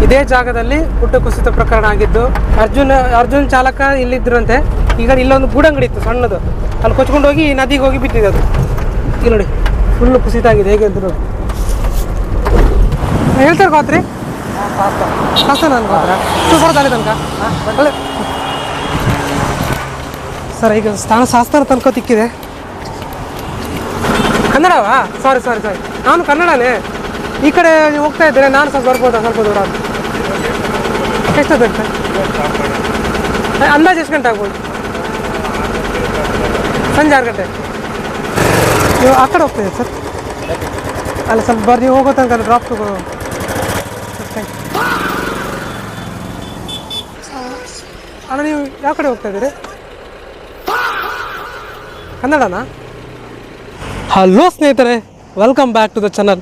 ಇದೇ ಜಾಗದಲ್ಲಿ ಗುಡ್ಡ ಕುಸಿತ ಪ್ರಕರಣ ಆಗಿದ್ದು ಅರ್ಜುನ್ ಚಾಲಕ ಇಲ್ಲಿದ್ದರಂತೆ. ಈಗ ಇಲ್ಲೊಂದು ಗೂಡಂಗಡಿ ಇತ್ತು ಸಣ್ಣದು, ಅಲ್ಲಿ ಕೊಚ್ಕೊಂಡು ಹೋಗಿ ನದಿಗೆ ಹೋಗಿ ಬಿದ್ದಿದೆ ಅದು. ಇಲ್ಲಿ ನೋಡಿ ಫುಲ್ಲು ಕುಸಿತ ಆಗಿದೆ ಹೇಗೆ ಅಂತ ನೋಡಿ. ಹೇಳ್ತಾರೆ ಗೋತ್ರಿ ಶಾಸ್ತ್ರ ನಾನು ಗೋತ್ರ ಬರೋದಾಗಲಿ ತನಕ ಅಲ್ಲೇ ಸರ್. ಈಗ ಶಾಸ್ತ್ರ ತನಕ ತಿಕ್ಕಿದೆ. ಕನ್ನಡವಾ? ಸಾರಿ ನಾನು ಕನ್ನಡನೇ. ಈ ಕಡೆ ಹೋಗ್ತಾ ಇದ್ದೇನೆ ನಾನು. ಸ್ವಲ್ಪ ಸ್ವಲ್ಪ ದೂರ ಅಂತ. ಎಷ್ಟೊತ್ತು ಅಂದಾಜು ಎಷ್ಟು ಗಂಟೆ ಆಗ್ಬೋದು? ಸಂಜೆ 6 ಗಂಟೆ. ನೀವು ಆ ಕಡೆ ಹೋಗ್ತಾ ಇದ್ದೀರಿ ಸರ್? ಅಲ್ಲ ಸ್ವಲ್ಪ ಬರ್ರಿ, ನೀವು ಹೋಗೋ ತನಕ ಡ್ರಾಪ್ ತಗೋ. ಅಲ್ಲ ನೀವು ಯಾವ ಕಡೆ ಹೋಗ್ತಾ ಇದ್ದೀರಿ? ಕನ್ನಡನಾ? ಹಲೋ ಸ್ನೇಹಿತರೆ, welcome back to the channel.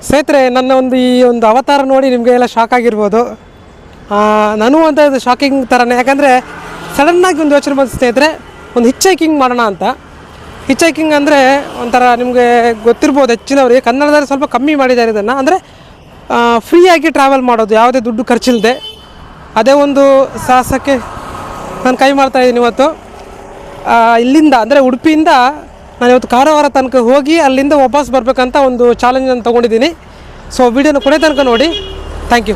ಸ್ನೇಹಿತರೆ, ನನ್ನ ಈ ಒಂದು ಅವತಾರ ನೋಡಿ ನಿಮಗೆ ಎಲ್ಲ ಶಾಕ್ ಆಗಿರ್ಬೋದು. ನನಗೂ ಅಂತ ಇದು ಶಾಕಿಂಗ್ ಥರನೇ. ಯಾಕಂದರೆ ಸಡನ್ನಾಗಿ ಒಂದು ಯೋಚನೆ ಬಂದು ಸ್ನೇಹಿತರೆ, ಒಂದು ಹಿಚ್ ಹೈಕಿಂಗ್ ಮಾಡೋಣ ಅಂತ. ಹಿಚ್ ಹೈಕಿಂಗ್ ಅಂದರೆ ಒಂಥರ ನಿಮಗೆ ಗೊತ್ತಿರ್ಬೋದು, ಹೆಚ್ಚಿನವ್ರಿಗೆ ಕನ್ನಡದಲ್ಲಿ ಸ್ವಲ್ಪ ಕಮ್ಮಿ ಮಾಡಿದ್ದಾರೆ ಇದನ್ನು. ಅಂದರೆ ಫ್ರೀಯಾಗಿ ಟ್ರಾವೆಲ್ ಮಾಡೋದು, ಯಾವುದೇ ದುಡ್ಡು ಖರ್ಚಿಲ್ಲದೆ. ಅದೇ ಒಂದು ಸಾಹಸಕ್ಕೆ ನಾನು ಕೈ ಮಾಡ್ತಾಯಿದ್ದೀನಿ ಇವತ್ತು. ಇಲ್ಲಿಂದ ಅಂದರೆ ಉಡುಪಿಯಿಂದ ನಾನು ಇವತ್ತು ಕಾರವಾರ ತನಕ ಹೋಗಿ ಅಲ್ಲಿಂದ ವಾಪಸ್ ಬರಬೇಕಂತ ಒಂದು ಚಾಲೆಂಜನ್ನು ತೊಗೊಂಡಿದ್ದೀನಿ. ಸೊ ವಿಡಿಯೋನ ಕೊನೆ ತನಕ ನೋಡಿ. ಥ್ಯಾಂಕ್ ಯು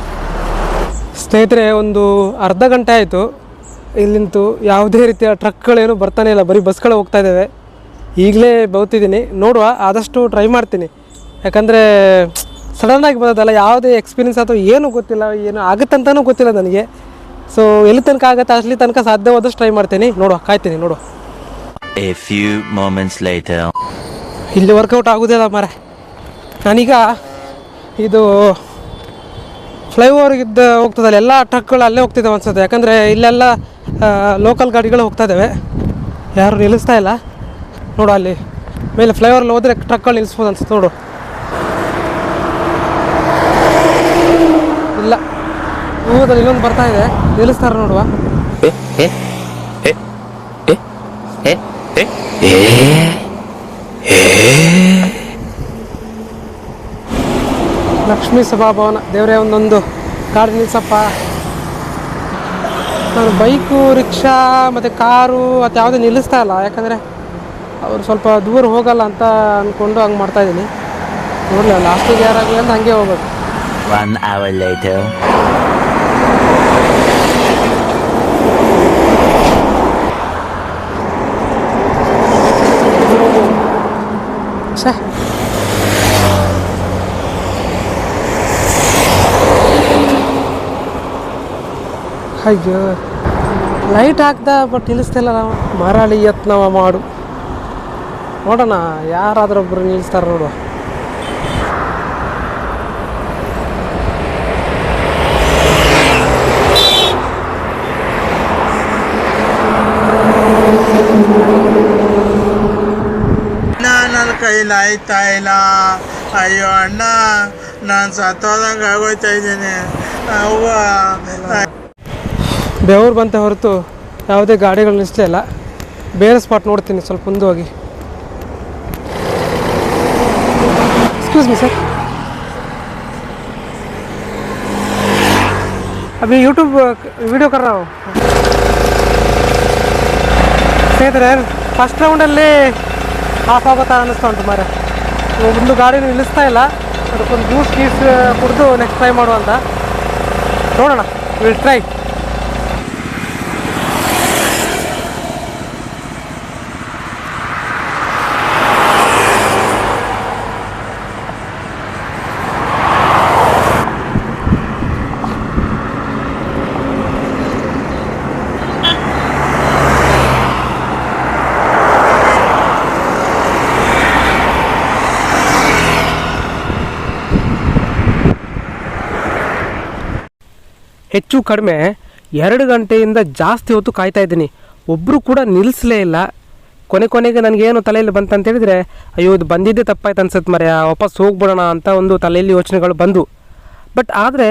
ಸ್ನೇಹಿತರೆ. ಒಂದು ಅರ್ಧ ಗಂಟೆ ಆಯಿತು ಇಲ್ಲಿಂತು. ಯಾವುದೇ ರೀತಿಯ ಟ್ರಕ್ಗಳೇನು ಬರ್ತಾನೆ ಇಲ್ಲ, ಬರೀ ಬಸ್ಗಳು ಹೋಗ್ತಾ ಇದ್ದಾವೆ. ಈಗಲೇ ಬೌತಿದ್ದೀನಿ, ನೋಡುವ ಆದಷ್ಟು ಟ್ರೈ ಮಾಡ್ತೀನಿ. ಯಾಕಂದರೆ ಸಡನ್ನಾಗಿ ಬರೋದಲ್ಲ, ಯಾವುದೇ ಎಕ್ಸ್ಪೀರಿಯನ್ಸ್ ಅಥವಾ ಏನೂ ಗೊತ್ತಿಲ್ಲ, ಏನು ಆಗುತ್ತಂತನೂ ಗೊತ್ತಿಲ್ಲ ನನಗೆ. ಸೊ ಎಲ್ಲಿ ತನಕ ಆಗುತ್ತೆ ಅಲ್ಲಿ ತನಕ ಸಾಧ್ಯವಾದಷ್ಟು ಟ್ರೈ ಮಾಡ್ತೀನಿ. ನೋಡುವ, ಕಾಯ್ತೀನಿ, ನೋಡುವ. A few moments later. ಇಲ್ಲಿ ವರ್ಕೌಟ್ ಆಗೋದಿಲ್ಲ ಮಾರೆ. ನಾನೀಗ ಇದು ಫ್ಲೈಓವರ್ಗಿದ್ದ ಹೋಗ್ತದಲ್ಲ, ಎಲ್ಲ ಟ್ರಕ್ಗಳು ಅಲ್ಲೇ ಹೋಗ್ತಿದ್ದಾವೆ ಅನ್ಸುತ್ತೆ. ಯಾಕಂದರೆ ಇಲ್ಲೆಲ್ಲ ಲೋಕಲ್ ಗಾಡಿಗಳು ಹೋಗ್ತಾ ಇದ್ದಾವೆ, ಯಾರು ನಿಲ್ಲಿಸ್ತಾ ಇಲ್ಲ. ನೋಡು, ಅಲ್ಲಿ ಮೇಲೆ ಫ್ಲೈಓವರಲ್ಲಿ ಹೋದರೆ ಟ್ರಕ್ಗಳು ನಿಲ್ಲಿಸ್ಬೋದು ಅನ್ಸುತ್ತೆ. ನೋಡು, ಇಲ್ಲ ಹೂದಲ್ಲಿ ಇಲ್ಲೊಂದು ಬರ್ತಾ ಇದೆ, ನಿಲ್ಲಿಸ್ತಾರೆ ನೋಡುವ. ಲಕ್ಷ್ಮೀ ಸಭಾಭವನ. ದೇವರೇ ಒಂದೊಂದು ಗಾಡಿ ನಿಲ್ಸಪ್ಪ. ನಾನು ಬೈಕು, ರಿಕ್ಷಾ ಮತ್ತು ಕಾರು ಅದು ಯಾವುದೇ ನಿಲ್ಲಿಸ್ತಾ ಇಲ್ಲ. ಯಾಕಂದರೆ ಅವರು ಸ್ವಲ್ಪ ದೂರ ಹೋಗಲ್ಲ ಅಂತ ಅಂದ್ಕೊಂಡು ಹಂಗೆ ಮಾಡ್ತಾಯಿದ್ದೀನಿ. ನೋಡಲಿ ಲಾಸ್ಟಿಗೆ ಯಾರಾಗಲಿ ಅಂತ ಹಂಗೆ ಹೋಗೋದು. 1 hour later. ಅಯ್ಯೋ, ಲೈಟ್ ಹಾಕ್ದ ಬಟ್ ನಿಲ್ಲಿಸ್ತಿಲ್ಲ. ನಾವು ಮರಳಿ ಯತ್ನವ ಮಾಡು. ನೋಡೋಣ ಯಾರಾದ್ರೊಬ್ಬರು ನಿಲ್ಲಿಸ್ತಾರೆ ನೋಡುವ. ನನ್ನ ಕೈಲಿ ಆಯ್ತಾ ಇಲ್ಲ. ಅಯ್ಯೋ ಅಣ್ಣ, ನಾನು ಸತ್ತೋದಂಗೆ ಆಗೋಯ್ತಾ ಇದ್ದೀನಿ. ಅವ್ವ ಬೆವರು ಬಂತೆ ಹೊರತು ಯಾವುದೇ ಗಾಡಿಗಳು ನಿಲ್ಲಿಸಲೇ ಇಲ್ಲ. ಬೇರೆ ಸ್ಪಾಟ್ ನೋಡ್ತೀನಿ ಸ್ವಲ್ಪ ಮುಂದೆ ಹೋಗಿ. एक्सक्यूज मी सर, अभी यूट्यूब वीडियो कर रहा हूँ. ಸ್ನೇಹಿತರೆ, ಫಸ್ಟ್ ರೌಂಡಲ್ಲಿ ಹಾಫ್ ಆಗುತ್ತಾ ಅನ್ನಿಸ್ತಾ ಉಂಟು ಮಾರೆ. ಒಂದು ಗಾಡಿ ನಿಲ್ಲಿಸ್ತಾ ಇಲ್ಲ. ಅದಕ್ಕೊಂದು ಜ್ಯೂಸ್ ಕುಡಿದು ನೆಕ್ಸ್ಟ್ ಟ್ರೈ ಮಾಡುವಂತ. ನೋಡೋಣ, ವಿಲ್ ಟ್ರೈ. ಹೆಚ್ಚು ಕಡಿಮೆ 2 ಗಂಟೆಯಿಂದ ಜಾಸ್ತಿ ಹೊತ್ತು ಕಾಯ್ತಾ ಇದ್ದೀನಿ. ಒಬ್ಬರು ಕೂಡ ನಿಲ್ಲಿಸಲೇ ಇಲ್ಲ. ಕೊನೆಗೆ ನನಗೇನು ತಲೆಯಲ್ಲಿ ಬಂತಂತೇಳಿದರೆ, ಅಯ್ಯೋ ಇದು ಬಂದಿದ್ದೇ ತಪ್ಪಾಯ್ತು ಅನ್ಸುತ್ತೆ ಮರೆ, ವಾಪಸ್ ಹೋಗ್ಬಿಡೋಣ ಅಂತ ಒಂದು ತಲೆಯಲ್ಲಿ ಯೋಚನೆಗಳು ಬಂದು. ಬಟ್ ಆದರೆ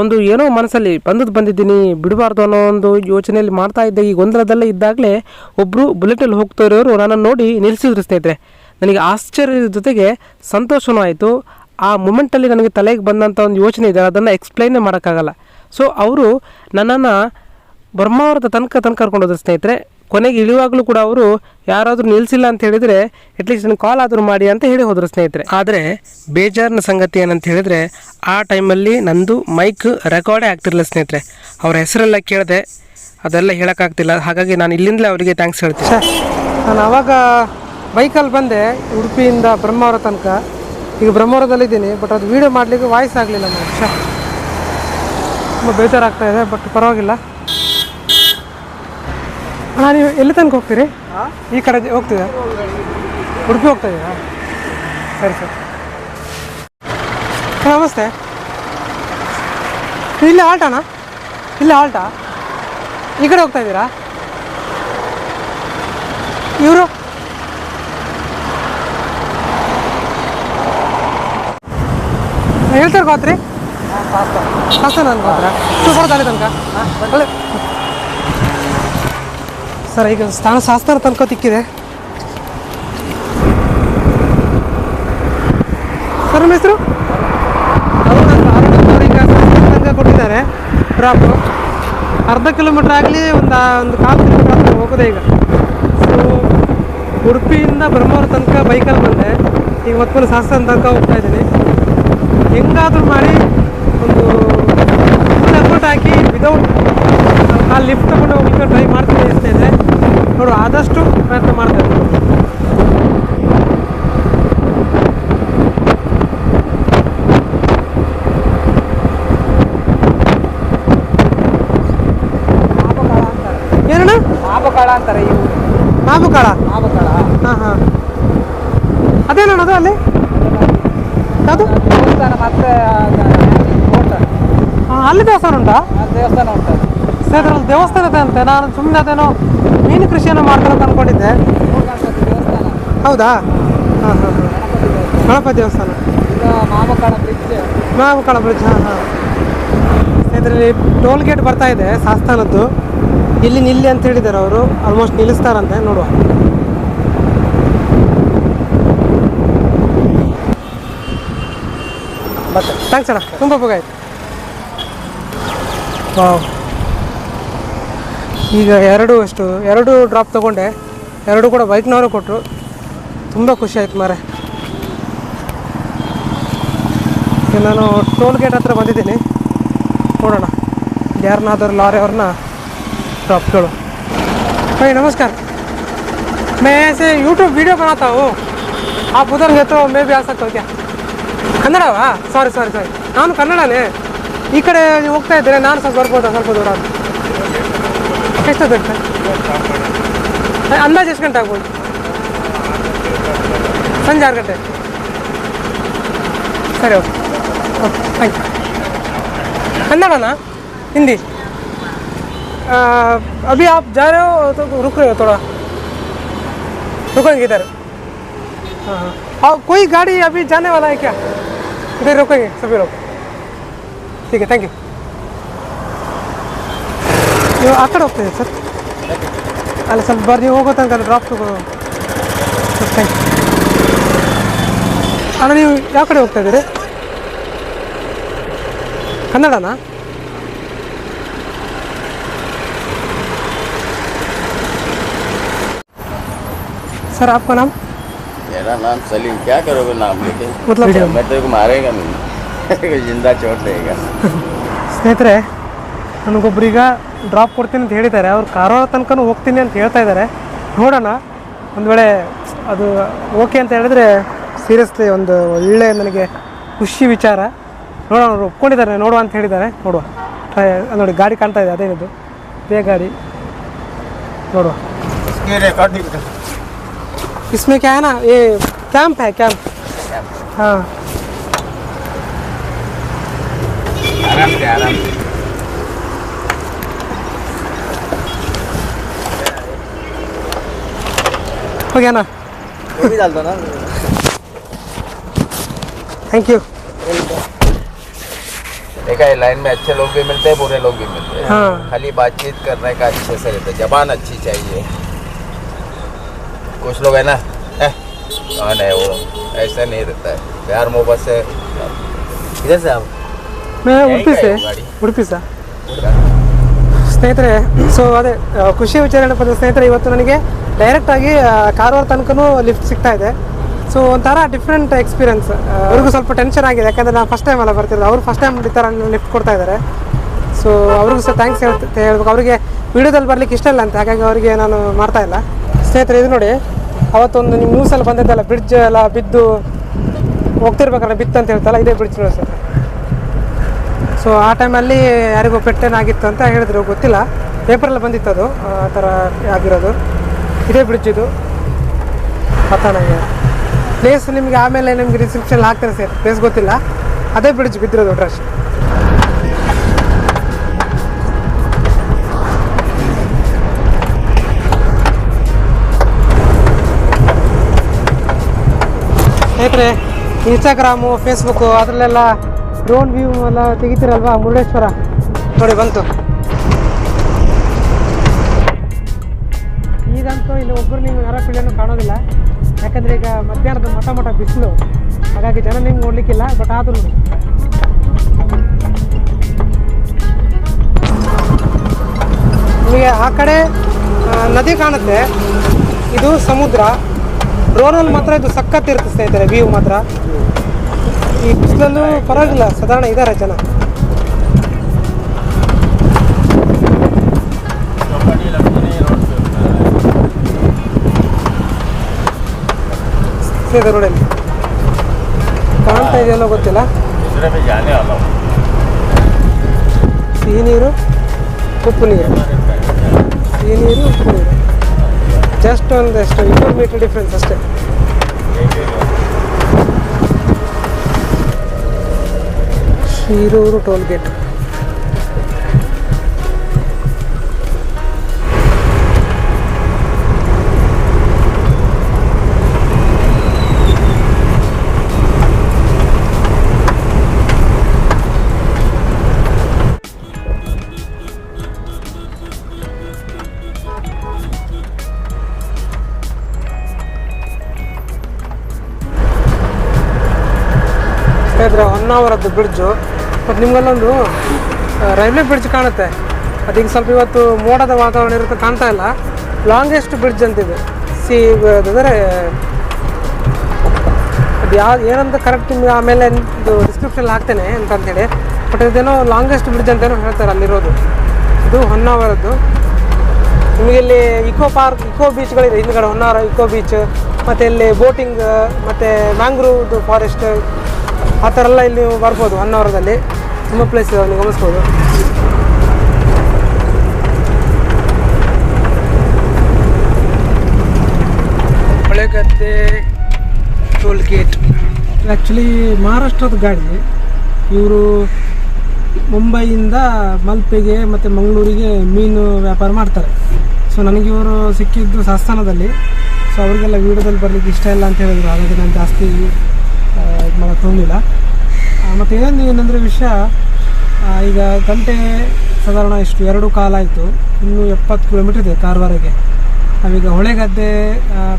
ಒಂದು ಏನೋ ಮನಸ್ಸಲ್ಲಿ ಬಂದಿದ್ದೀನಿ, ಬಿಡಬಾರ್ದು ಅನ್ನೋ ಒಂದು ಯೋಚನೆಯಲ್ಲಿ ಮಾಡ್ತಾ ಇದ್ದೆ. ಈ ಗೊಂದಲದಲ್ಲೇ ಇದ್ದಾಗಲೇ ಒಬ್ಬರು ಬುಲೆಟಲ್ಲಿ ಹೋಗ್ತಾ ಇರೋರು ನನ್ನನ್ನು ನೋಡಿ ನಿಲ್ಲಿಸಿದ್ರು ಸ್ನೇಹಿತರೆ. ನನಗೆ ಆಶ್ಚರ್ಯದ ಜೊತೆಗೆ ಸಂತೋಷವೂ ಆಯಿತು. ಆ ಮೂಮೆಂಟಲ್ಲಿ ನನಗೆ ತಲೆಗೆ ಬಂದಂಥ ಒಂದು ಯೋಚನೆ ಇದೆ, ಅದನ್ನು ಎಕ್ಸ್ಪ್ಲೈನೇ ಮಾಡೋಕ್ಕಾಗಲ್ಲ. ಸೊ ಅವರು ನನ್ನನ್ನು ಬ್ರಹ್ಮಾವರದ ತನಕ ಕರ್ಕೊಂಡೋದ್ರು ಸ್ನೇಹಿತರೆ. ಕೊನೆಗೆ ಇಳಿಯುವಾಗಲೂ ಕೂಡ ಅವರು ಯಾರಾದರೂ ನಿಲ್ಲಿಸಿಲ್ಲ ಅಂತ ಹೇಳಿದರೆ ಅಟ್ಲೀಸ್ಟ್ ನನಗೆ ಕಾಲ್ ಆದರೂ ಮಾಡಿ ಅಂತ ಹೇಳಿ ಹೋದರು ಸ್ನೇಹಿತರೆ. ಆದರೆ ಬೇಜಾರಿನ ಸಂಗತಿ ಏನಂತ ಹೇಳಿದರೆ ಆ ಟೈಮಲ್ಲಿ ನಂದು ಮೈಕ್ ರೆಕಾರ್ಡೇ ಆಗ್ತಿರಲಿಲ್ಲ ಸ್ನೇಹಿತರೆ. ಅವ್ರ ಹೆಸರೆಲ್ಲ ಕೇಳಿದೆ, ಅದೆಲ್ಲ ಹೇಳೋಕ್ಕಾಗ್ತಿಲ್ಲ. ಹಾಗಾಗಿ ನಾನು ಇಲ್ಲಿಂದಲೇ ಅವರಿಗೆ ಥ್ಯಾಂಕ್ಸ್ ಹೇಳ್ತೀನಿ. ಸರ್, ನಾನು ಆವಾಗ ಬೈಕಲ್ಲಿ ಬಂದೆ ಉಡುಪಿಯಿಂದ ಬ್ರಹ್ಮಾವರ ತನಕ. ಈಗ ಬ್ರಹ್ಮಾವರದಲ್ಲಿದ್ದೀನಿ, ಬಟ್ ಅದು ವೀಡಿಯೋ ಮಾಡಲಿಕ್ಕೆ ವಾಯ್ಸ್ ಆಗಲಿಲ್ಲ ನನಗೆ. ಸರ್, ತುಂಬ ಬೇಜಾರಾಗ್ತಾಯಿದೆ, ಬಟ್ ಪರವಾಗಿಲ್ಲ. ಅಣ್ಣ, ನೀವು ಎಲ್ಲಿ ತನಕ ಹೋಗ್ತೀರಿ? ಈ ಕಡೆ ಹೋಗ್ತೀರಾ? ಉಡುಪಿ ಹೋಗ್ತಾ ಇದ್ದೀರಾ? ಸರಿ ಸರ್. ನಮಸ್ತೆ. ಇಲ್ಲೇ ಆಲ್ಟಾನಾ? ಇಲ್ಲೇ ಆಲ್ಟಾ? ಈ ಕಡೆ ಹೋಗ್ತಾ ಇದ್ದೀರಾ? ಇವರು ಹೇಳ್ತಾರೆ ಗೋತ್ರಿ ಕಾಸ್ತ ನಾನು ಗೋತ್ರ ಬರೋದಾಳೆ ತನಕ ಅಲ್ಲ ಸರ್. ಈಗ ಶಾಸ್ತ್ರ ತನಕ ತಿಕ್ಕಿದೆ ಸರ್. ನಿಮ್ಮ ಹೆಸರು? ಈಗ ತನಕ ಕೊಟ್ಟಿದ್ದಾರೆ ಡ್ರಾಪು. ಅರ್ಧ ಕಿಲೋಮೀಟ್ರ್ ಆಗಲಿ ಒಂದು ಕಾಲು ಕಿಲೋಮೀಟ್ರ್ ಆಗ್ತದೆ ಹೋಗೋದೆ. ಈಗ ಸೊ ಉಡುಪಿಯಿಂದ ಬ್ರಹ್ಮಾವರ ತನಕ ಬೈಕಲ್ಲಿ ಬಂದೆ. ಈಗ ಮತ್ತೆ ಶಾಸ್ತ್ರ ತನಕ ಹೋಗ್ತಾ ಇದ್ದೀನಿ. ಹೆಂಗಾದರೂ ಮಾಡಿ ಒಂದು ಫುಲ್ ಎಫರ್ಟ್ ಹಾಕಿ ವಿದೌಟ್ ಆ ಲಿಫ್ಟ್ ತಗೊಂಡು ಹೋಗ್ಲಿಕ್ಕೆ ಟ್ರೈ ಮಾಡ್ತೀನಿ ಅನಿಸ್ತಾ ಇದೆ. ನೋಡು, ಆದಷ್ಟು ಪ್ರಯತ್ನ ಮಾಡ್ತಾ ಇದ್ದೀನಿ. ಏನಣ್ಣ? ನಾಬಕಾಳ ಅಂತಾರೆ. ಇವು ನಾಬಕಾಳ? ನಾಬಕಾಳ. ಹಾಂ ಹಾಂ. ಅದೇನಣ್ಣ ಅದು ಅಲ್ಲಿ? ಅದು ದೇವಸ್ಥಾನ ಮತ್ತೆ ತೋಟ. ಹಾಂ, ಅಲ್ಲಿ ದೇವಸ್ಥಾನ ಉಂಟಾ? ದೇವಸ್ಥಾನ ಉಂಟು ಸ್ನೇಹಿತರೆ, ಅಲ್ಲಿ ದೇವಸ್ಥಾನ ಇದೆ ಅಂತೆ. ನಾನು ಸುಮ್ಮನೆ ಅದೇನೋ ಮೀನು ಕೃಷಿಯನ್ನು ಮಾಡ್ತಾರೆ ಅಂತ ಅಂದ್ಕೊಂಡಿದ್ದೆ. ದೇವಸ್ಥಾನ. ಹೌದಾ? ಹಾಂ ಹಾಂ ಹಾಂ. ಗಣಪತಿ ದೇವಸ್ಥಾನ. ಇದು ನಾಬಕಾಳ ಬ್ರಿಡ್ಜ್. ನಾಬಕಾಳ ಬ್ರಿಡ್ಜ್. ಹಾಂ ಹಾಂ. ಸ್ನೇಹಿತರೆ, ಟೋಲ್ ಗೇಟ್ ಬರ್ತಾ ಇದೆ ಶಾಸ್ತಾನದ್ದು. ಇಲ್ಲಿ ನಿಲ್ಲಿ ಅಂತ ಹೇಳಿದ್ದಾರೆ ಅವರು. ಆಲ್ಮೋಸ್ಟ್ ನಿಲ್ಲಿಸ್ತಾರಂತೆ, ನೋಡುವ. ಮತ್ತೆ ಥ್ಯಾಂಕ್ಸ್ ಅಣ್ಣ, ತುಂಬ ಉಪಯೋಗ ಆಯಿತು. ವಾವ್. ಈಗ ಎರಡು ಡ್ರಾಪ್ ತೊಗೊಂಡೆ. ಎರಡು ಕೂಡ ಬೈಕ್ನವರು ಕೊಟ್ಟರು. ತುಂಬ ಖುಷಿ ಆಯ್ತು ಮಾರೆ. ಈಗ ನಾನು ಟೋಲ್ ಗೇಟ್ ಹತ್ರ ಬಂದಿದ್ದೀನಿ. ನೋಡೋಣ ಯಾರನ್ನಾದರೂ ಲಾರಿ ಅವ್ರನ್ನ ड्रॉप करो भाई. नमस्कार, मैं ऐसे यूट्यूब वीडियो बनाता हूँ. आप उधर है तो मैं भी आ सकता हूँ क्या? ಕನ್ನಡವಾ? ಸಾರಿ ನಾನು ಕನ್ನಡನೇ. ಈ ಕಡೆ ನೀವು ಹೋಗ್ತಾ ಇದ್ದೀರಾ, ನಾನು ಸ್ವಲ್ಪ ಬರ್ಬೋದಾ? ಸ್ವಲ್ಪ ದೂರ ಎಷ್ಟು ಬೇಕು? ಅಂದಾಜು ಎಷ್ಟು ಗಂಟೆ ಆಗ್ಬೋದು? ಸಂಜೆ 6 ಗಂಟೆ. ಸರಿ, ಓಕೆ ಓಕೆ, ಥ್ಯಾಂಕ್ ಯು. ಕನ್ನಡನಾ? ಹಿಂದಿ? अभी आप जा रहे हो तो रुक रहे हो थोड़ा? रुकेंगे इधर? हाँ हाँ. और कोई गाड़ी अभी जाने वाला है क्या? इधर रुकेंगे सभी लोग? ठीक है, थैंक यू. ನೀವು ಆ ಕಡೆ ಹೋಗ್ತಿದ್ದೀರಿ ಸರ್? ಅಲ್ಲಿ ಸ್ವಲ್ಪ ಬರ್ರಿ, ನೀವು ಹೋಗೋ ತನಕ ಡ್ರಾಪ್ ತಗೋ. ಥ್ಯಾಂಕ್ ಯು ಅಣ್ಣ. ನೀವು ಯಾವ ಕಡೆ ಹೋಗ್ತಾ ಇದ್ದೀರಿ? ಕನ್ನಡನಾ? सर, आपका नाम? मेरा नाम सलीम. क्या करोगे नाम लेके? मतलब मैं तेरे को मारेगा नहीं. जिंदा चोट देगा. ಸ್ನೇಹಿತರೆ, ನನಗೊಬ್ಬರೀಗ ಡ್ರಾಪ್ ಕೊಡ್ತೀನಿ ಅಂತ ಹೇಳಿದ್ದಾರೆ. ಅವ್ರು ಕಾರವಾರ ತನಕ ಹೋಗ್ತೀನಿ ಅಂತ ಹೇಳ್ತಾ ಇದ್ದಾರೆ. ನೋಡೋಣ, ಒಂದು ವೇಳೆ ಅದು ಓಕೆ ಅಂತ ಹೇಳಿದ್ರೆ ಸೀರಿಯಸ್ಲಿ ಒಂದು ಒಳ್ಳೆ ನನಗೆ ಖುಷಿ ವಿಚಾರ. ನೋಡೋಣ, ಅವ್ರು ಒಪ್ಕೊಂಡಿದ್ದಾರೆ, ನೋಡುವ ಅಂತ ಹೇಳಿದ್ದಾರೆ. ನೋಡುವ, ಟ್ರೈ. ನೋಡಿ, ಗಾಡಿ ಕಾಣ್ತಾ ಇದೆ, ಅದೇನಿದು ಬೇ ಗಾಡಿ. ನೋಡುವ. इसमें क्या है ना, ये कैंप है, कैंप. हाँ, आराम से हो गया ना? वो भी डाल दो ना. Thank you. देखा है, लाइन में अच्छे लोग भी मिलते हैं, बुरे लोग भी मिलते हैं. हाँ. खाली बातचीत करने का अच्छे से रहता है, जबान अच्छी चाहिए. कुछ लोग है ना, कौन है वो, ऐसा नहीं रहता है. यार मोहब्बत से इधर से आप ಉಡುಪಿ ಸೇ ಗಾಡಿ. ಉಡುಪಿ ಸಾ ಸ್ನೇಹಿತರೆ, ಸೊ ಅದೇ ಖುಷಿ ವಿಚಾರ ಏನಪ್ಪ ಅಂದರೆ ಸ್ನೇಹಿತರೆ, ಇವತ್ತು ನನಗೆ ಡೈರೆಕ್ಟಾಗಿ ಕಾರವಾರ ತನಕನೂ ಲಿಫ್ಟ್ ಸಿಗ್ತಾ ಇದೆ. ಸೊ ಒಂಥರ ಡಿಫ್ರೆಂಟ್ ಎಕ್ಸ್ಪೀರಿಯನ್ಸ್. ಅವ್ರಿಗೂ ಸ್ವಲ್ಪ ಟೆನ್ಷನ್ ಆಗಿದೆ, ಯಾಕಂದರೆ ನಾನು ಫಸ್ಟ್ ಟೈಮ್ ಅಲ್ಲ ಬರ್ತಿರೋದು. ಅವರು ಫಸ್ಟ್ ಟೈಮ್ ಈ ಥರ ಲಿಫ್ಟ್ ಕೊಡ್ತಾ ಇದ್ದಾರೆ. ಸೊ ಅವ್ರಿಗೂ ಸಹ ಥ್ಯಾಂಕ್ಸ್ ಹೇಳ್ಬೇಕು. ಅವರಿಗೆ ವೀಡಿಯೋದಲ್ಲಿ ಬರಲಿಕ್ಕೆ ಇಷ್ಟ ಇಲ್ಲ ಅಂತ, ಹಾಗಾಗಿ ಅವರಿಗೆ ನಾನು ಮಾಡ್ತಾ ಇಲ್ಲ. ಸ್ನೇಹಿತರೆ, ಇದು ನೋಡಿ, ಅವತ್ತೊಂದು ನಿಮ್ಮ ನ್ಯೂಸಲ್ಲಿ ಬಂದಿದ್ದಲ್ಲ, ಬ್ರಿಡ್ಜ್ ಎಲ್ಲ ಬಿದ್ದು ಹೋಗ್ತಿರ್ಬೇಕಾದ್ರೆ ಬಿತ್ತು ಅಂತ ಹೇಳ್ತಲ್ಲ, ಇದೇ ಬ್ರಿಡ್ಜ್ ನೋಡಿ ಸರ್. ಸೊ ಆ ಟೈಮಲ್ಲಿ ಯಾರಿಗೋ ಪೆಟ್ಟೇನಾಗಿತ್ತು ಅಂತ ಹೇಳಿದ್ರು, ಗೊತ್ತಿಲ್ಲ, ಪೇಪರಲ್ಲಿ ಬಂದಿತ್ತು ಅದು ಆ ಥರ ಆಗಿರೋದು. ಇದೇ ಬ್ರಿಡ್ಜ್ ಇದು ಪತ್ತಾಣಗೆ. ಪ್ಲೇಸ್ ನಿಮಗೆ ಆಮೇಲೆ ನಿಮಗೆ ಡಿಸ್ಕ್ರಿಪ್ಷನ್ ಹಾಕ್ತಾರೆ ಸರ್, ಪ್ಲೇಸ್ ಗೊತ್ತಿಲ್ಲ. ಅದೇ ಬ್ರಿಡ್ಜ್ ಬಿದ್ದಿರೋದು ಡ್ರಶ್. ಸ್ನೇಹಿತರೆ, ಇನ್ಸ್ಟಾಗ್ರಾಮು, ಫೇಸ್ಬುಕ್ಕು ಅದರಲ್ಲೆಲ್ಲ ಡ್ರೋನ್ ವ್ಯೂ ಎಲ್ಲ ತೆಗಿತೀರಲ್ವಾ, ಮುರುಡೇಶ್ವರ ನೋಡಿ ಬಂತು. ಈಗಂತೂ ಇಲ್ಲಿ ಒಬ್ಬರು ನಿಮ್ಗೆ ನರಪಿಳ್ಳೆನೂ ಕಾಣೋದಿಲ್ಲ, ಯಾಕಂದರೆ ಈಗ ಮಧ್ಯಾಹ್ನದ ಮಠ ಬಿಸಿಲು, ಹಾಗಾಗಿ ಜನ ನಿಮ್ಗೆ ನೋಡಲಿಕ್ಕಿಲ್ಲ. ಬಟ್ ಆದರೂ ನೋಡಿ, ನಿಮಗೆ ಆ ಕಡೆ ನದಿ ಕಾಣುತ್ತೆ, ಇದು ಸಮುದ್ರ. ಡ್ರೋನಲ್ಲಿ ಮಾತ್ರ ಇದು ಸಖತ್ತಿರುತ್ತೆ ಸ್ನೇಹಿತರೆ, ವ್ಯೂ ಮಾತ್ರ. ಈ ಬಿಸಿಲಲ್ಲೂ ಪರವಾಗಿಲ್ಲ, ಸಾಧಾರಣ ಇದ್ದಾರೆ ಜನ. ಸ್ನೇಹಿತರೆ ನೋಡಿ, ಕಾಣ್ತಾ ಇದೆಯಲ್ಲೋ ಗೊತ್ತಿಲ್ಲ, ಸಿಹಿ ನೀರು, ಉಪ್ಪು ನೀರು, ಸಿಹಿ ನೀರು, ಉಪ್ಪು ನೀರು, ಜಸ್ಟ್ ಒಂದಷ್ಟು 200 ಮೀಟರ್ ಡಿಫ್ರೆನ್ಸ್ ಅಷ್ಟೇ. Shirur toll gate. ಸ್ನೇಹಿತರೆ, ಹೊನ್ನಾವರದ್ದು ಬ್ರಿಡ್ಜು. ಮತ್ತು ನಿಮಗಲ್ಲೊಂದು ರೈಲ್ವೆ ಬ್ರಿಡ್ಜ್ ಕಾಣುತ್ತೆ, ಅದೀಗ ಸ್ವಲ್ಪ ಇವತ್ತು ಮೋಡದ ವಾತಾವರಣ ಇರುತ್ತೆ, ಕಾಣ್ತಾ ಇಲ್ಲ. ಲಾಂಗೆಸ್ಟ್ ಬ್ರಿಡ್ಜ್ ಅಂತಿದೆ. ಅಂದರೆ ಅದು ಏನಂತ ಕರೆಕ್ಟ್ ನಿಮ್ಗೆ ಆಮೇಲೆ ಇದು ಡಿಸ್ಕ್ರಿಪ್ಷನ್ ಹಾಕ್ತೇನೆ ಅಂತಂತೇಳಿ. ಬಟ್ ಇದೇನೋ ಲಾಂಗೆಸ್ಟ್ ಬ್ರಿಡ್ಜ್ ಅಂತೇನೋ ಹೇಳ್ತಾರೆ ಅಲ್ಲಿರೋದು. ಇದು ಹೊನ್ನಾವರದ್ದು. ನಿಮಗೆ ಇಲ್ಲಿ ಇಕೋ ಬೀಚ್ಗಳಿದೆ ಹಿಂದ್ಗಡೆ, ಹೊನ್ನಾವರ ಇಕೋ ಬೀಚ್, ಮತ್ತು ಇಲ್ಲಿ ಬೋಟಿಂಗ್, ಮತ್ತು ಮ್ಯಾಂಗ್ರೂವ್ದು ಫಾರೆಸ್ಟ್, ಆ ಥರ ಎಲ್ಲ ಇಲ್ಲಿ ಬರ್ಬೋದು. ಹೊನ್ನಾವರದಲ್ಲಿ ತುಂಬ ಪ್ಲೇಸ್ ಇದೆ, ನೀವು ಗಮನಿಸ್ಬೋದು. ಹೊಳೆಗದ್ದೆ ಟೋಲ್ ಗೇಟ್ ಆ್ಯಕ್ಚುಲಿ ಮಹಾರಾಷ್ಟ್ರದ ಗಾಡಿ. ಇವರು ಮುಂಬೈಯಿಂದ ಮಲ್ಪೆಗೆ ಮತ್ತು ಮಂಗಳೂರಿಗೆ ಮೀನು ವ್ಯಾಪಾರ ಮಾಡ್ತಾರೆ. ಸೊ ನನಗೆ ಇವರು ಸಿಕ್ಕಿದ್ದು ಸಾಸ್ತಾನದಲ್ಲಿ. ಸೊ ಅವರಿಗೆಲ್ಲ ವೀಡಿಯೋದಲ್ಲಿ ಬರಲಿಕ್ಕೆ ಇಷ್ಟ ಇಲ್ಲ ಅಂತ ಹೇಳಿದ್ರು, ಹಾಗಾಗಿ ನಾನು ಜಾಸ್ತಿ ಇದು ಮಾಡೋಕ್ಕೆ ಹೋಗಲಿಲ್ಲ. ಮತ್ತು ಏನಂದರೆ ವಿಷಯ, ಈಗ ಗಂಟೆ ಸಾಧಾರಣ ಇಷ್ಟು 2 ಕಾಲ ಆಯಿತು, ಇನ್ನೂ 70 ಕಿಲೋಮೀಟ್ರ್ ಇದೆ ಕಾರವಾರಗೆ. ನಾವೀಗ ಹೊಳೆಗದ್ದೆ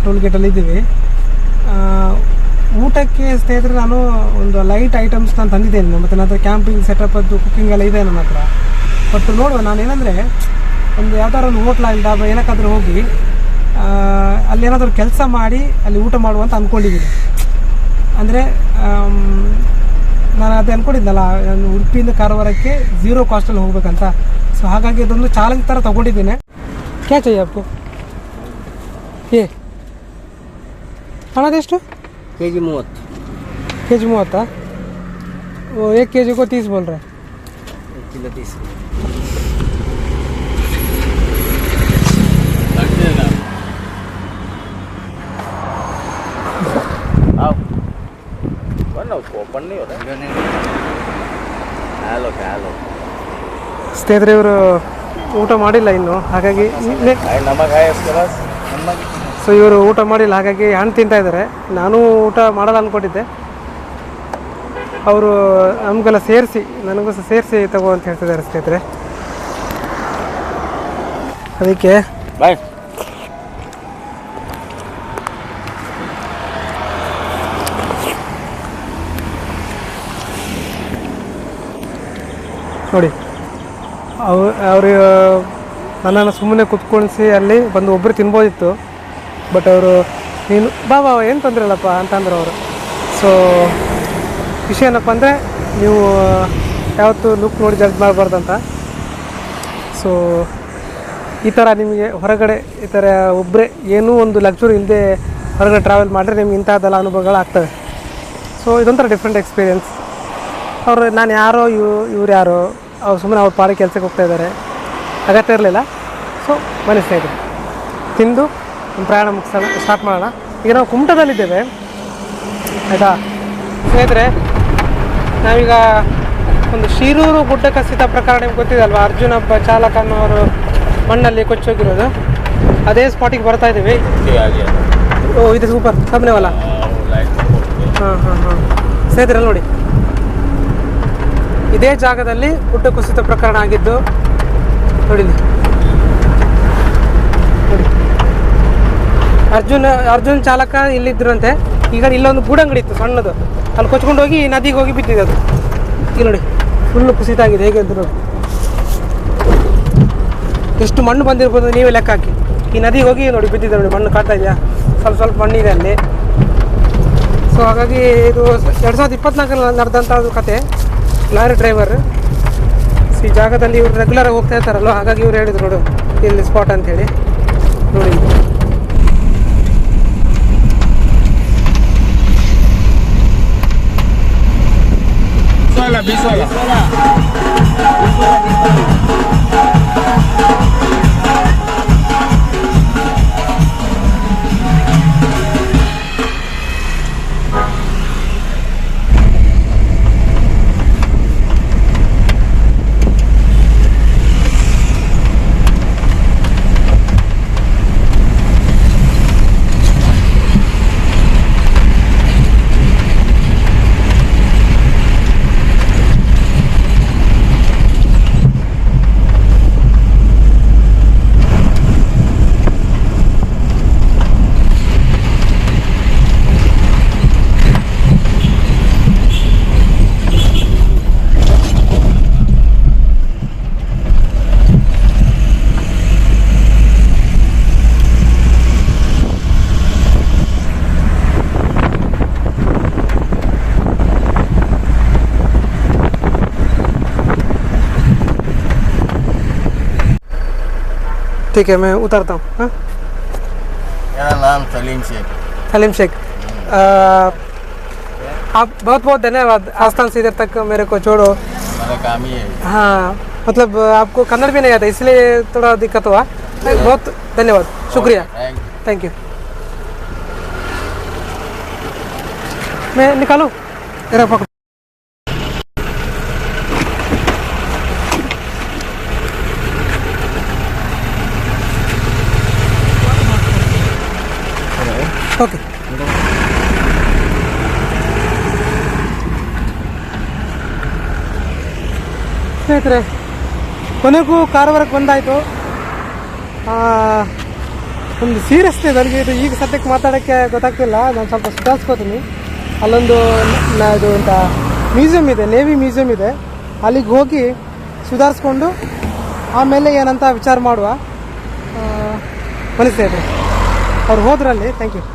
ಟೋಲ್ ಗೇಟಲ್ಲಿ ಇದ್ದೀವಿ. ಊಟಕ್ಕೆ ಸ್ನೇಹಿತರೆ ನಾನು ಒಂದು ಲೈಟ್ ಐಟಮ್ಸ್ ನಾನು ತಂದಿದ್ದೇನೆ, ಮತ್ತು ನನ್ನ ಹತ್ರ ಕ್ಯಾಂಪಿಂಗ್ ಸೆಟಪ್ ಅದು ಕುಕ್ಕಿಂಗ್ ಎಲ್ಲ ಇದೆ ನನ್ನ ಹತ್ರ. ಬಟ್ ನೋಡುವ, ನಾನು ಏನಂದರೆ ಒಂದು ಯಾವ್ದಾದ್ರು ಒಂದು ಹೋಟ್ಲಾಗಿ ಡಾಬಾ ಏನಕ್ಕಾದ್ರೂ ಹೋಗಿ ಅಲ್ಲಿ ಏನಾದರೂ ಕೆಲಸ ಮಾಡಿ ಅಲ್ಲಿ ಊಟ ಮಾಡುವಂತ ಅಂದ್ಕೊಂಡಿದ್ದೀನಿ. ಅಂದರೆ ನಾನು ಅದೇ ಅಂದ್ಕೊಂಡಿದ್ನಲ್ಲ, ನಾನು ಉಡುಪಿಯಿಂದ ಕಾರವಾರಕ್ಕೆ 0 ಕಾಸ್ಟಲ್ಲಿ ಹೋಗ್ಬೇಕಂತ. ಸೊ ಹಾಗಾಗಿ ಅದೊಂದು ಚಾಲೆಂಜ್ ಥರ ತೊಗೊಂಡಿದ್ದೀನಿ. ಕ್ಯಾ चाहिए आपको? ये ಹಣದೆಷ್ಟು? ಕೆಜಿ 30. ಕೆಜಿ 30? वो 1 kg को 30 बोल रहे हैं. 1 किलो 30. ओपन नहीं हो रहा है। ಸ್ನೇಹಿತರೆ, ಇವರು ಊಟ ಮಾಡಿಲ್ಲ ಇನ್ನು, ಹಾಗಾಗಿ नमक है उसके पास नमक. ಸೊ ಇವರು ಊಟ ಮಾಡಿಲ್ಲ, ಹಾಗಾಗಿ ಹಣ್ಣು ತಿಂತಾ ಇದ್ದಾರೆ. ನಾನು ಊಟ ಮಾಡಲ್ಲ ಅಂದ್ಕೊಂಡಿದ್ದೆ. ಅವರು ನಮಗೆಲ್ಲ ಸೇರಿಸಿ, ನನಗೂ ಸಹ ಸೇರಿಸಿ ತಗೋ ಅಂತ ಹೇಳ್ತಿದ್ದಾರೆ ಸ್ನೇಹಿತರೆ. ಅದಕ್ಕೆ ಬಾಯ್. ನೋಡಿ ಅವರು ನನ್ನನ್ನು ಸುಮ್ಮನೆ ಕುತ್ಕೊಳಿಸಿ ಅಲ್ಲಿ ಬಂದು ಒಬ್ಬರು ತಿನ್ಬೋದಿತ್ತು, ಬಟ್ ಅವರು ನೀನು ಬಾ ಏನು ತೊಂದರೆ ಇಲ್ಲಪ್ಪ ಅಂತಂದ್ರು ಅವರು. ಸೊ ವಿಷಯ ಏನಪ್ಪ ಅಂದರೆ ನೀವು ಯಾವತ್ತೂ ಲುಕ್ ನೋಡಿ ಜಡ್ಜ್ ಮಾಡಬಾರ್ದಂತ. ಸೊ ಈ ಥರ ನಿಮಗೆ ಹೊರಗಡೆ ಈ ಥರ ಒಬ್ಬರೇ ಏನೂ ಒಂದು ಲಕ್ಸುರಿ ಇಲ್ಲದೆ ಹೊರಗಡೆ ಟ್ರಾವೆಲ್ ಮಾಡಿದ್ರೆ ನಿಮ್ಗೆ ಇಂಥದ್ದೆಲ್ಲ ಅನುಭವಗಳಾಗ್ತವೆ. ಸೊ ಇದೊಂಥರ ಡಿಫ್ರೆಂಟ್ ಎಕ್ಸ್ಪೀರಿಯೆನ್ಸ್. ಅವರು ನಾನು ಯಾರೋ ಇವ್ರು ಯಾರೋ ಅವ್ರು ಸುಮ್ಮನೆ ಅವ್ರ ಪಾಡಿಗೆ ಕೆಲಸಕ್ಕೆ ಹೋಗ್ತಾ ಇದ್ದಾರೆ, ಅಗತ್ಯ ಇರಲಿಲ್ಲ. ಸೊ ಬನ್ನಿ ಸ್ನೇಹಿತರೆ, ತಿಂದು ನಮ್ಮ ಪ್ರಯಾಣ ಮುಗಿಸೋಣ, ಸ್ಟಾರ್ಟ್ ಮಾಡೋಣ. ಈಗ ನಾವು ಕುಮಟದಲ್ಲಿದ್ದೇವೆ ಆಯಿತಾ ಸ್ನೇಹಿತರೆ. ನಾವೀಗ ಒಂದು ಶಿರೂರು ಗುಡ್ಡ ಕಸಿತ ಪ್ರಕರಣ ನಿಮ್ಗೆ ಗೊತ್ತಿದೆ ಅಲ್ವಾ, ಅರ್ಜುನ ಚಾಲಕ ಅನ್ನೋರು ಮಣ್ಣಲ್ಲಿ ಕೊಚ್ಚೋಗಿರೋದು, ಅದೇ ಸ್ಪಾಟಿಗೆ ಬರ್ತಾ ಇದ್ದೀವಿ. ಓ ಇದು ಸೂಪರ್ ಕಬ್ನೇವಲ್ಲ. ಹಾಂ ಸ್ನೇಹಿತರೆ ನೋಡಿ, ಇದೇ ಜಾಗದಲ್ಲಿ ಗುಡ್ಡ ಕುಸಿತ ಪ್ರಕರಣ ಆಗಿದ್ದು ನೋಡಿ. ಅರ್ಜುನ್ ಚಾಲಕ ಇಲ್ಲಿದ್ರಂತೆ. ಈಗ ಇಲ್ಲೊಂದು ಗೂಡಂಗಡಿ ಇತ್ತು ಸಣ್ಣದು, ಅಲ್ಲಿ ಕೊಚ್ಕೊಂಡು ಹೋಗಿ ನದಿಗೆ ಹೋಗಿ ಬಿದ್ದಿದೆ ಅದು. ಈಗ ನೋಡಿ ಫುಲ್ಲು ಕುಸಿತ ಆಗಿದೆ. ಹೇಗೆ ಅಂತ ನೋಡಿ, ಎಷ್ಟು ಮಣ್ಣು ಬಂದಿರ್ಬೋದು ನೀವೇ ಲೆಕ್ಕ ಹಾಕಿ. ಈ ನದಿಗೆ ಹೋಗಿ ನೋಡಿ ಬಿದ್ದಿದೆ ನೋಡಿ, ಮಣ್ಣು ಕಾಡ್ತಾ ಇದೆಯಾ, ಸ್ವಲ್ಪ ಮಣ್ಣಿದೆ ಅಲ್ಲಿ. ಸೊ ಹಾಗಾಗಿ ಇದು 2024 ನಡೆದಂಥ ಕತೆ. ಲಾರಿ ಡ್ರೈವರ್ ಈ ಜಾಗದಲ್ಲಿ ಇವ್ರು ರೆಗ್ಯುಲರಾಗಿ ಹೋಗ್ತಾ ಇರ್ತಾರಲ್ವ, ಹಾಗಾಗಿ ಇವ್ರು ಹೇಳಿದ್ರು ನೋಡು ಇಲ್ಲಿ ಸ್ಪಾಟ್ ಅಂತೇಳಿ. ನೋಡಿ ठीक है, मैं उतरता हूँ. हाँ मेरा नाम सलीम शेख. आप बहुत बहुत धन्यवाद आस्थान से इधर तक मेरे को छोड़ो. मेरा काम ही है. हाँ मतलब आपको कन्नड़ भी नहीं आता इसलिए थोड़ा दिक्कत हुआ. बहुत धन्यवाद, शुक्रिया, थैंक यू. मैं निकालूँ मेरा पकड़. ಓಕೆ ಸ್ನೇಹಿತರೆ, ಕೊನೆಗೂ ಕಾರವಾರಕ್ಕೆ ಬಂದಾಯಿತು. ಒಂದು ಸೀರಿಯಸ್ ಇದೆ ನನಗೆ ಇದು. ಈಗ ಸದ್ಯಕ್ಕೆ ಮಾತಾಡೋಕ್ಕೆ ಗೊತ್ತಾಗ್ತಿಲ್ಲ, ನಾನು ಸ್ವಲ್ಪ ಸುಧಾರಿಸ್ಕೋತೀನಿ. ಅಲ್ಲೊಂದು ಇದು ಅಂತ ಮ್ಯೂಸಿಯಮ್ ಇದೆ, ನೇವಿ ಮ್ಯೂಸಿಯಮ್ ಇದೆ, ಅಲ್ಲಿಗೆ ಹೋಗಿ ಸುಧಾರಿಸ್ಕೊಂಡು ಆಮೇಲೆ ಏನಂತ ವಿಚಾರ ಮಾಡುವ. ಬನ್ನಿ ಸ್ನೇಹಿತರೆ, ಅವ್ರು ಹೋದ್ರಲ್ಲಿ. Thank you.